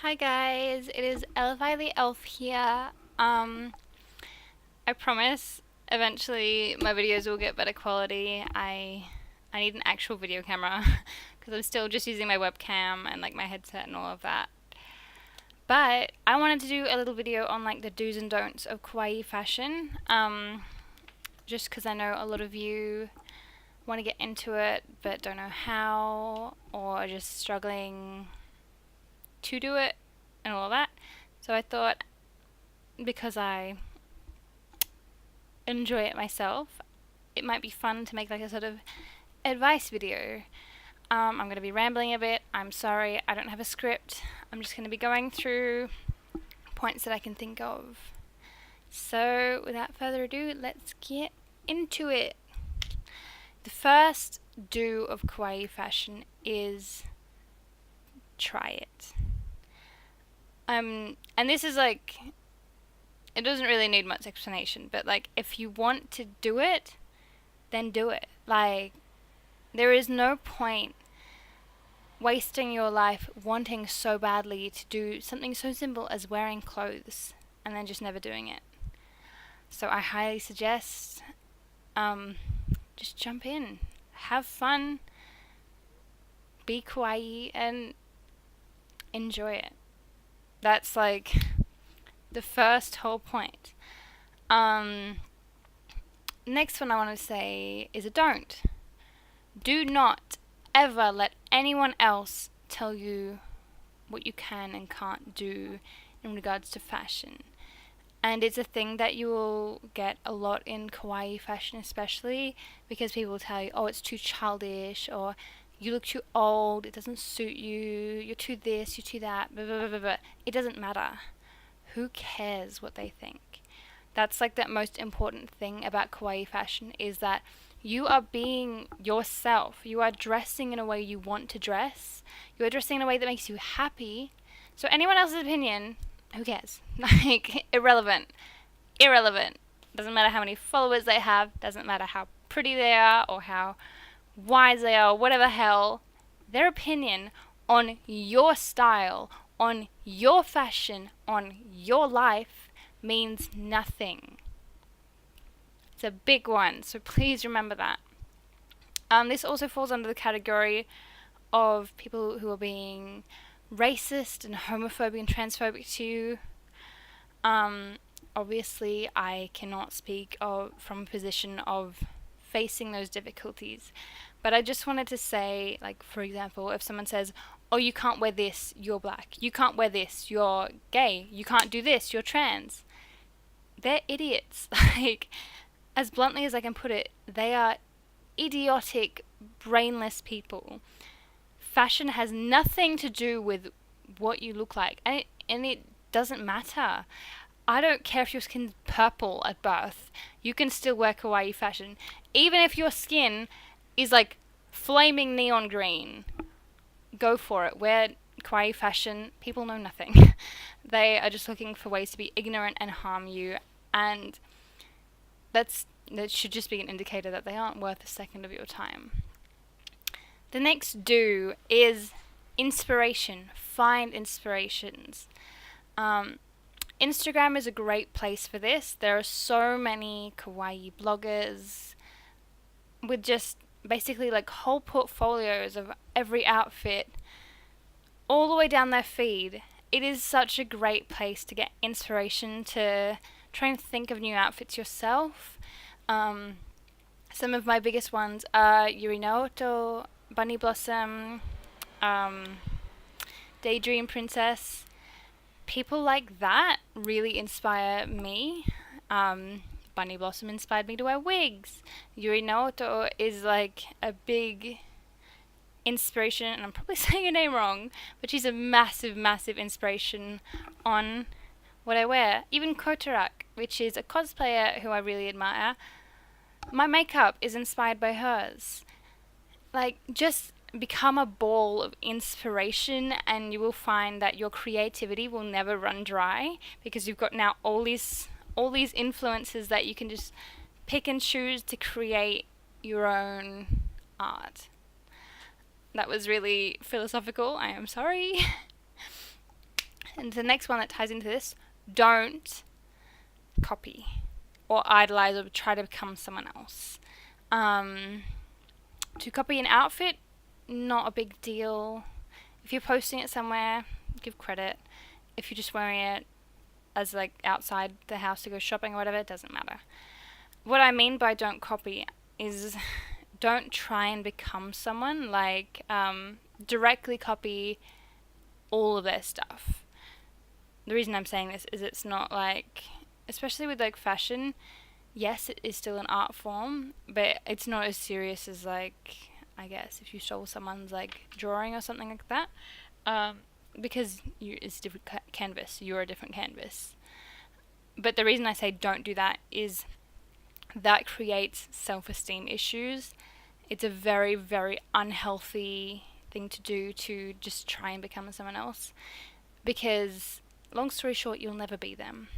Hi guys, it is Elfi the Elf here. Um, I promise eventually my videos will get better quality. I need an actual video camera because I'm still just using my webcam and like my headset and all of that. But I wanted to do a little video on like the do's and don'ts of kawaii fashion. Just because I know a lot of you want to get into it but don't know how or are just struggling to do it and all of that. So I thought because I enjoy it myself, it might be fun to make like a sort of advice video. I'm going to be rambling a bit. I'm sorry, I don't have a script. I'm just going to be going through points that I can think of. So, without further ado, let's get into it. The first do of kawaii fashion is try it. And this is like, it doesn't really need much explanation, but like, if you want to do it, then do it. Like, there is no point wasting your life wanting so badly to do something so simple as wearing clothes and then just never doing it. So I highly suggest just jump in, have fun, be kawaii, and enjoy it. That's like the first whole point. Next one I want to say is a don't. Do not ever let anyone else tell you what you can and can't do in regards to fashion. And it's a thing that you will get a lot in kawaii fashion, especially because people will tell you, oh, it's too childish, or you look too old, it doesn't suit you, you're too this, you're too that, blah, blah, blah, blah, blah. It doesn't matter. Who cares what they think? That's like the most important thing about kawaii fashion, is that you are being yourself. You are dressing in a way you want to dress. You are dressing in a way that makes you happy. So anyone else's opinion, who cares? Like, irrelevant. Irrelevant. Doesn't matter how many followers they have. Doesn't matter how pretty they are or how wise they are, whatever hell. Their opinion on your style, on your fashion, on your life means nothing. It's a big one, so please remember that. This also falls under the category of people who are being racist and homophobic and transphobic to you. Obviously, I cannot speak from a position of facing those difficulties, but I just wanted to say, like, for example, if someone says, oh, you can't wear this, you're black, you can't wear this, you're gay, you can't do this, you're trans, they're idiots. Like, as bluntly as I can put it, they are idiotic, brainless people. Fashion has nothing to do with what you look like, and it doesn't matter. I don't care if your skin's purple at birth. You can still wear kawaii fashion. Even if your skin is like flaming neon green, go for it. Wear kawaii fashion. People know nothing. They are just looking for ways to be ignorant and harm you, and that should just be an indicator that they aren't worth a second of your time. The next do is inspiration. Find inspirations. Instagram is a great place for this. There are so many kawaii bloggers with just basically like whole portfolios of every outfit all the way down their feed. It is such a great place to get inspiration to try and think of new outfits yourself. Some of my biggest ones are Yuri Naoto, Bunny Blossom, Daydream Princess. People like that really inspire me. Bunny Blossom inspired me to wear wigs. Yuri Naoto is like a big inspiration, and I'm probably saying her name wrong, but she's a massive, massive inspiration on what I wear. Even Kotarak, which is a cosplayer who I really admire, my makeup is inspired by hers. Like, just become a ball of inspiration, and you will find that your creativity will never run dry, because you've got now all these influences that you can just pick and choose to create your own art. That was really philosophical. I am sorry. And the next one that ties into this, don't copy or idolize or try to become someone else. To copy an outfit, not a big deal. If you're posting it somewhere, give credit. If you're just wearing it as like outside the house to go shopping or whatever, it doesn't matter. What I mean by don't copy is don't try and become someone, like directly copy all of their stuff. The reason I'm saying this is it's not like, especially with like fashion, yes, it is still an art form, but it's not as serious as like, I guess, if you stole someone's like drawing or something like that, because it's a different canvas, you're a different canvas. But the reason I say don't do that is that creates self-esteem issues. It's a very, very unhealthy thing to do, to just try and become someone else, because long story short, you'll never be them.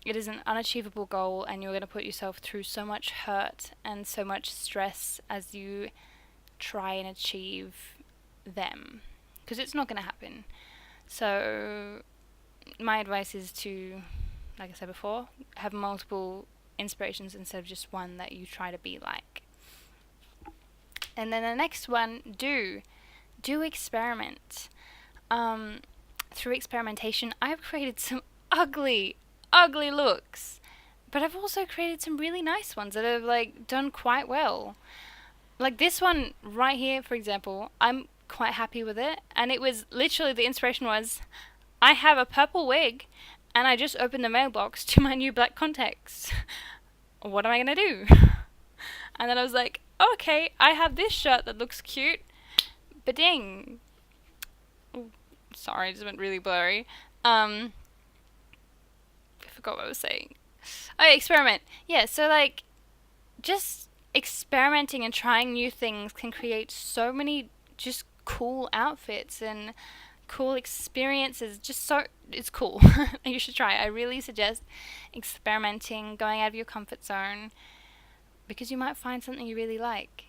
It is an unachievable goal, and you're going to put yourself through so much hurt and so much stress as you try and achieve them, because it's not going to happen. So my advice is to, like I said before, have multiple inspirations instead of just one that you try to be like. And then the next one, do experiment. Through experimentation, I've created some ugly looks, but I've also created some really nice ones that have like done quite well. Like this one right here, for example, I'm quite happy with it, and it was literally, the inspiration was, I have a purple wig and I just opened the mailbox to my new black contacts. What am I gonna do? And then I was like, okay, I have this shirt that looks cute, but dang. Ooh, sorry, it just went really blurry. I forgot what I was saying. Oh, experiment. Yeah, so like, just experimenting and trying new things can create so many just cool outfits and cool experiences. It's cool. You should try it. I really suggest experimenting, going out of your comfort zone, because you might find something you really like.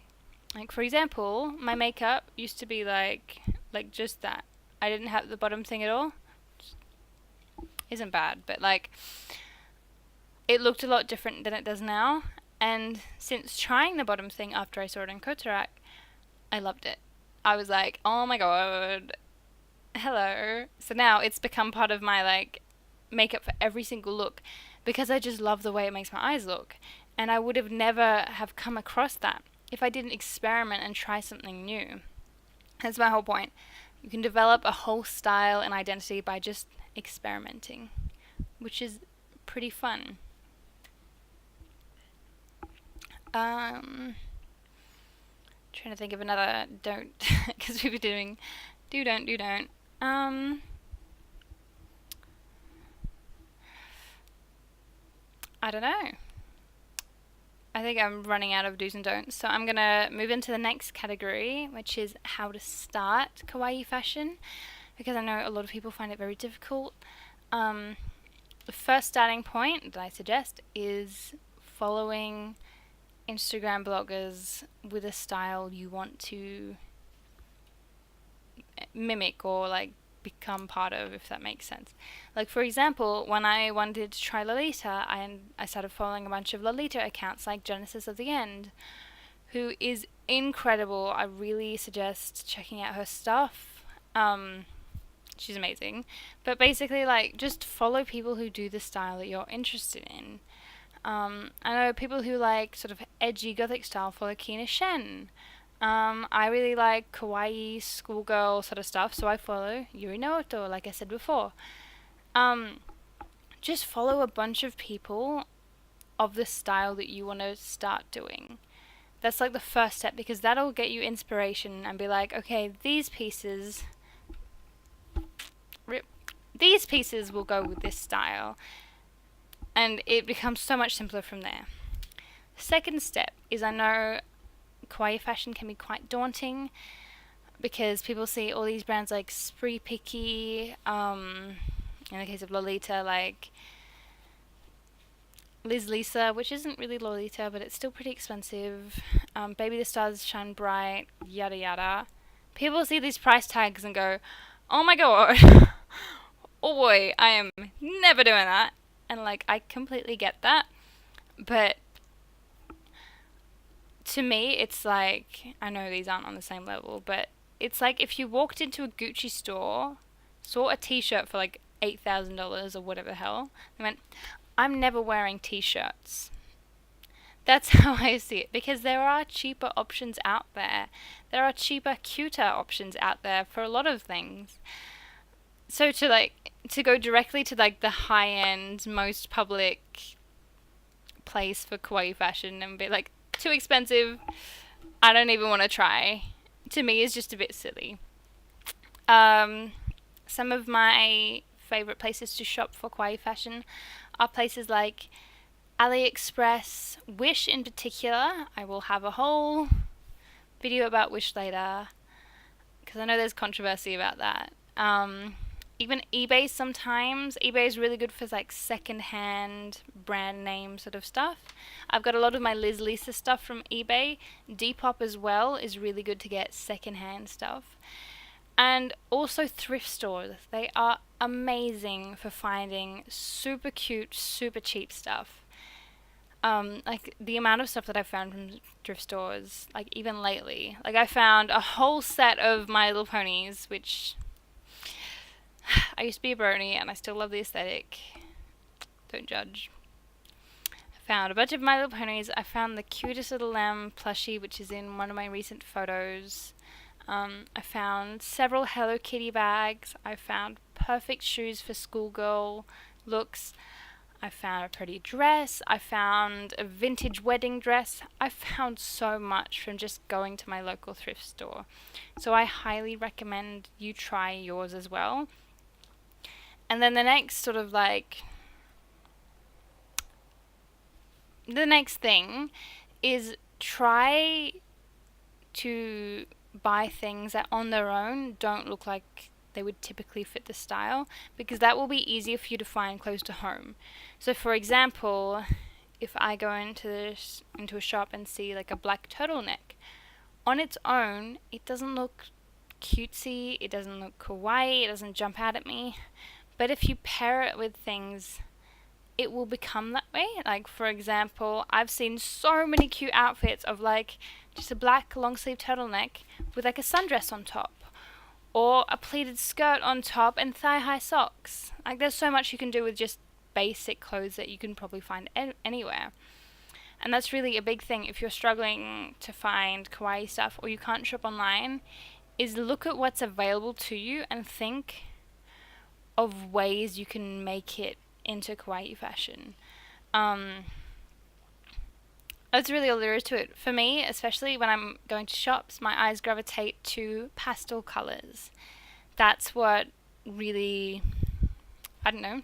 Like, for example, my makeup used to be like just that. I didn't have the bottom thing at all. Isn't bad, but like, it looked a lot different than it does now. And since trying the bottom thing after I saw it in Kotarak, I loved it. I was like, oh my god, hello. So now it's become part of my like makeup for every single look, because I just love the way it makes my eyes look. And I would have never have come across that if I didn't experiment and try something new. That's my whole point. You can develop a whole style and identity by just experimenting, which is pretty fun. Trying to think of another don't, because we've been doing do, don't. I don't know. I think I'm running out of do's and don'ts, so I'm gonna move into the next category, which is how to start kawaii fashion, because I know a lot of people find it very difficult. The first starting point that I suggest is following Instagram bloggers with a style you want to mimic or like become part of, if that makes sense. Like, for example, when I wanted to try Lolita, I started following a bunch of Lolita accounts like Genesis of the End, who is incredible. I really suggest checking out her stuff. She's amazing. But basically, like, just follow people who do the style that you're interested in. I know people who like sort of edgy gothic style follow Kina Shen. I really like kawaii schoolgirl sort of stuff, so I follow Yuri Naoto, like I said before. Just follow a bunch of people of the style that you want to start doing. That's like the first step, because that'll get you inspiration and be like, okay, these pieces will go with this style. And it becomes so much simpler from there. Second step is, I know kawaii fashion can be quite daunting, because people see all these brands like Spree Picky, in the case of Lolita, like Liz Lisa, which isn't really Lolita, but it's still pretty expensive, Baby the Stars Shine Bright, yada yada. People see these price tags and go, oh my god, oh boy, I am never doing that. And like, I completely get that. But to me, it's like, I know these aren't on the same level, but it's like if you walked into a Gucci store, saw a t-shirt for like $8,000 or whatever the hell, and went, I'm never wearing t-shirts. That's how I see it, because there are cheaper options out there. There are cheaper, cuter options out there for a lot of things. So to go directly to like the high end, most public place for kawaii fashion and be like, too expensive, I don't even want to try, to me is just a bit silly. Some of my favorite places to shop for kawaii fashion are places like AliExpress, Wish in particular. I will have a whole video about Wish later because I know there's controversy about that. Even eBay sometimes. eBay is really good for like second-hand brand name sort of stuff. I've got a lot of my Liz Lisa stuff from eBay. Depop as well is really good to get second-hand stuff. And also thrift stores. They are amazing for finding super cute, super cheap stuff. Like the amount of stuff that I've found from thrift stores, like even lately. Like I found a whole set of My Little Ponies, which I used to be a brony and I still love the aesthetic. Don't judge. I found a bunch of My Little Ponies. I found the cutest little lamb plushie, which is in one of my recent photos. I found several Hello Kitty bags. I found perfect shoes for schoolgirl looks. I found a pretty dress. I found a vintage wedding dress. I found so much from just going to my local thrift store. So I highly recommend you try yours as well. And then the next sort of like, the next thing is try to buy things that on their own don't look like they would typically fit the style, because that will be easier for you to find close to home. So for example, if I go into a shop and see like a black turtleneck, on its own it doesn't look cutesy, it doesn't look kawaii, it doesn't jump out at me. But if you pair it with things, it will become that way. Like for example, I've seen so many cute outfits of like just a black long sleeve turtleneck with like a sundress on top, or a pleated skirt on top and thigh-high socks. Like there's so much you can do with just basic clothes that you can probably find anywhere. And that's really a big thing if you're struggling to find kawaii stuff or you can't shop online, is look at what's available to you and think of ways you can make it into kawaii fashion. That's really all there is to it. For me, especially when I'm going to shops, my eyes gravitate to pastel colours. That's what really, I don't know,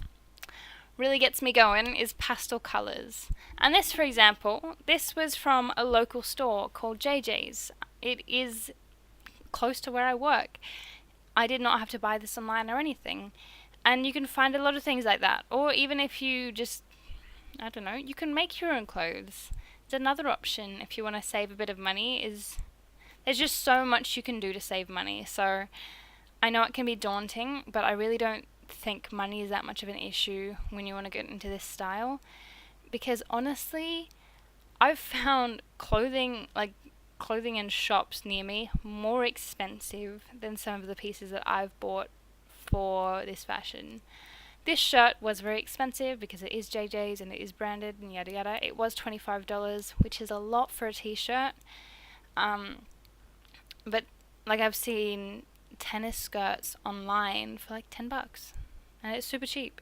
really gets me going, is pastel colours. And this, for example, this was from a local store called JJ's. It is close to where I work. I did not have to buy this online or anything. And you can find a lot of things like that. Or even if you just, I don't know, you can make your own clothes. It's another option if you want to save a bit of money. There's just so much you can do to save money. So I know it can be daunting, but I really don't think money is that much of an issue when you want to get into this style. Because honestly, I've found clothing in shops near me more expensive than some of the pieces that I've bought for this fashion. This shirt was very expensive because it is JJ's and it is branded and yada yada. It was $25, which is a lot for a t-shirt. But like I've seen tennis skirts online for like $10 and it's super cheap.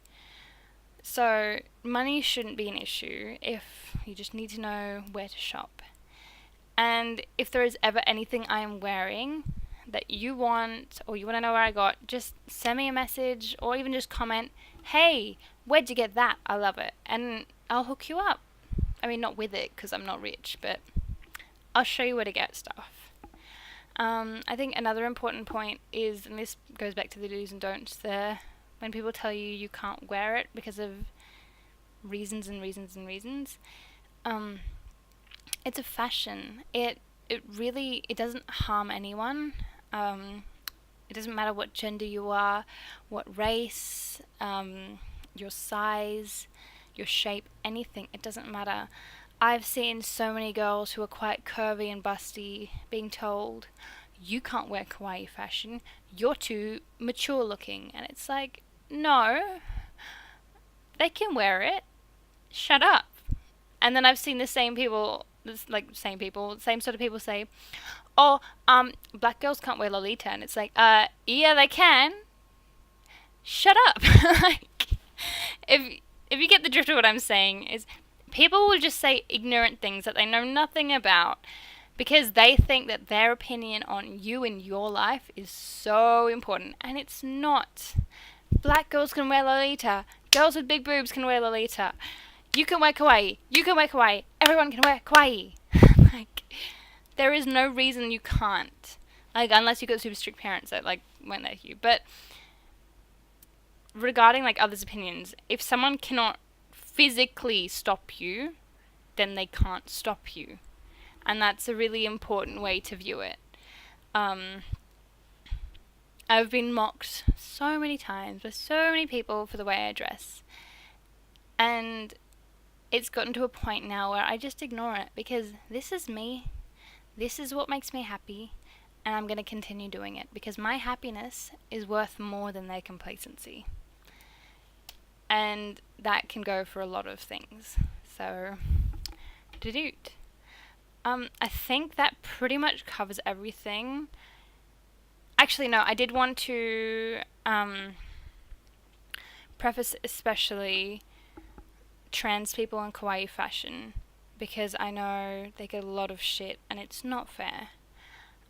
So money shouldn't be an issue if you just need to know where to shop. And if there is ever anything I am wearing that you want, or you want to know where I got, just send me a message or even just comment, hey, where'd you get that? I love it. And I'll hook you up. I mean, not with it because I'm not rich, but I'll show you where to get stuff. I think another important point is, and this goes back to the do's and don'ts there, when people tell you you can't wear it because of reasons and reasons and reasons, it's a fashion. It really, it doesn't harm anyone. It doesn't matter what gender you are, what race, your size, your shape, anything. It doesn't matter. I've seen so many girls who are quite curvy and busty being told, you can't wear kawaii fashion, you're too mature looking. And it's like, no, they can wear it. Shut up. And then I've seen the same people, same sort of people say, oh, black girls can't wear Lolita. And it's like, yeah, they can. Shut up. Like, if you get the drift of what I'm saying, is people will just say ignorant things that they know nothing about because they think that their opinion on you and your life is so important, and it's not. Black girls can wear Lolita. Girls with big boobs can wear Lolita. You can wear kawaii. You can wear kawaii. Everyone can wear kawaii. Like, there is no reason you can't. Like, unless you got super strict parents that, like, won't let you. But regarding, like, others' opinions, if someone cannot physically stop you, then they can't stop you. And that's a really important way to view it. I've been mocked so many times by so many people for the way I dress. And it's gotten to a point now where I just ignore it because this is me. This is what makes me happy. And I'm going to continue doing it because my happiness is worth more than their complacency. And that can go for a lot of things. So, doot. I think that pretty much covers everything. Actually, no, I did want to preface especially trans people in kawaii fashion because I know they get a lot of shit and it's not fair.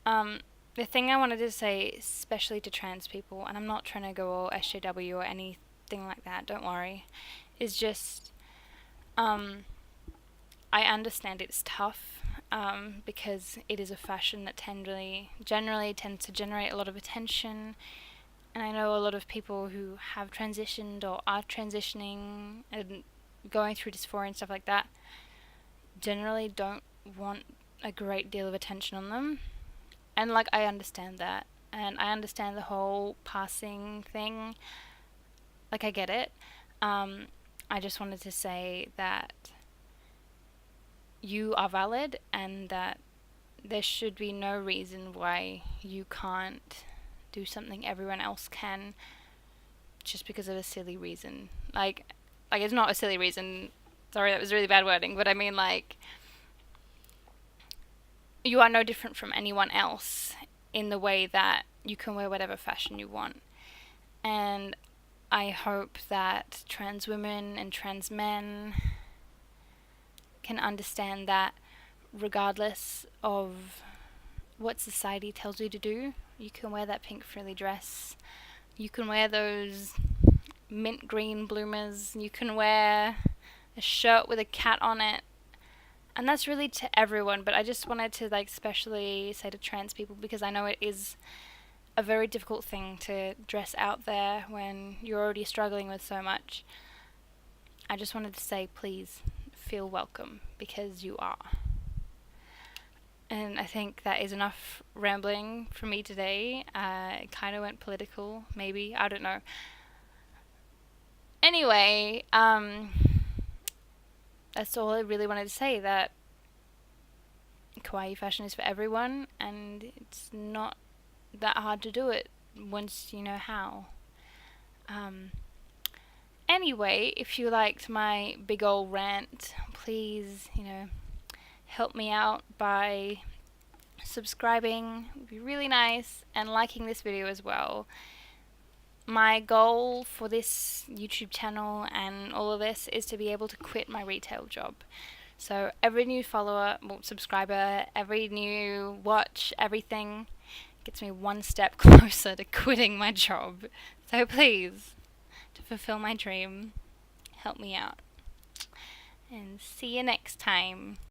The thing I wanted to say, especially to trans people, and I'm not trying to go all SJW or anything like that, don't worry, is just I understand it's tough because it is a fashion that generally tends to generate a lot of attention, and I know a lot of people who have transitioned or are transitioning and going through dysphoria and stuff like that generally don't want a great deal of attention on them. And like, I understand that, and I understand the whole passing thing. Like, I get it. I just wanted to say that you are valid and that there should be no reason why you can't do something everyone else can just because of a silly reason. Like it's not a silly reason. Sorry, that was really bad wording, but I mean, like, you are no different from anyone else in the way that you can wear whatever fashion you want. And I hope that trans women and trans men can understand that regardless of what society tells you to do, you can wear that pink frilly dress, you can wear those mint green bloomers, you can wear a shirt with a cat on it, and that's really to everyone. But I just wanted to, like, especially say to trans people, because I know it is a very difficult thing to dress out there when you're already struggling with so much. I just wanted to say, please feel welcome, because you are. And I think that is enough rambling for me today. It kind of went political, maybe, I don't know. Anyway, that's all I really wanted to say, that kawaii fashion is for everyone, and it's not that hard to do it once you know how. Anyway, if you liked my big ol' rant, please, help me out by subscribing. It would be really nice, and liking this video as well. My goal for this YouTube channel and all of this is to be able to quit my retail job. So every new subscriber, every new watch, everything gets me one step closer to quitting my job. So please, to fulfill my dream, help me out. And see you next time.